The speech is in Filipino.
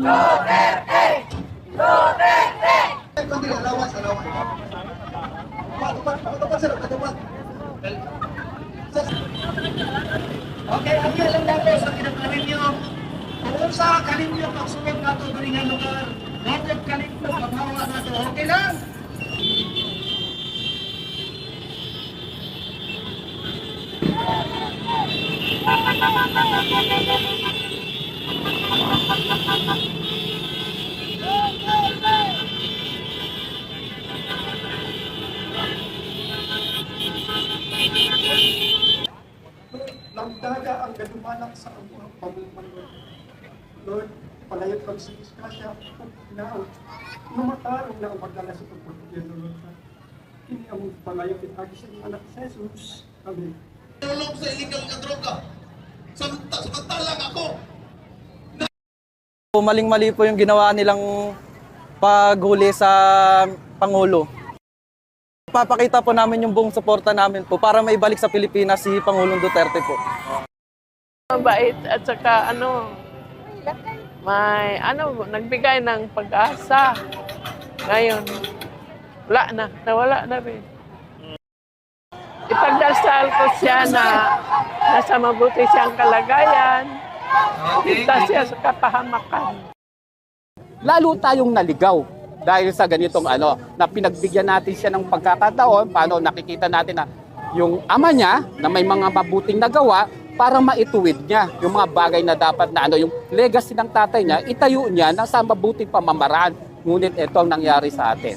Duterte! Duterte! Okay, ang lang nato sa kinakalim nyo. Kung sa kalim nyo, pagsunod nato doon nga lugar, natin kalim nyo, paghawa nato. Okay lang? Nagdaga ang gadumanak sa among pamumuno. Lord, palayot kang sa diskasya, na numatarong na umagdala sa pagpapagyan ng Lord. Kini among palayot itagi sa iyong anak sa Jesus. Amen. Tulong sa illegal na droga. Samantalang ako. Maling-mali po yung ginawa nilang paghuli sa Pangulo. Papakita po namin yung buong suporta namin po para maibalik sa Pilipinas si Pangulong Duterte po. Mabait at saka may nagbigay ng pag-asa. Ngayon, wala na, nawala na rin. Ipagdasal ko siya na nasa mabuti siyang kalagayan. Kita siya sa kapahamakan. Lalo tayong naligaw dahil sa ganitong na pinagbigyan natin siya ng pagkakataon, paano nakikita natin na yung ama niya na may mga mabuting nagawa para maituwid niya yung mga bagay na dapat na yung legacy ng tatay niya, itayo niya na sa mabuting pamamaraan. Ngunit ito ang nangyari sa atin.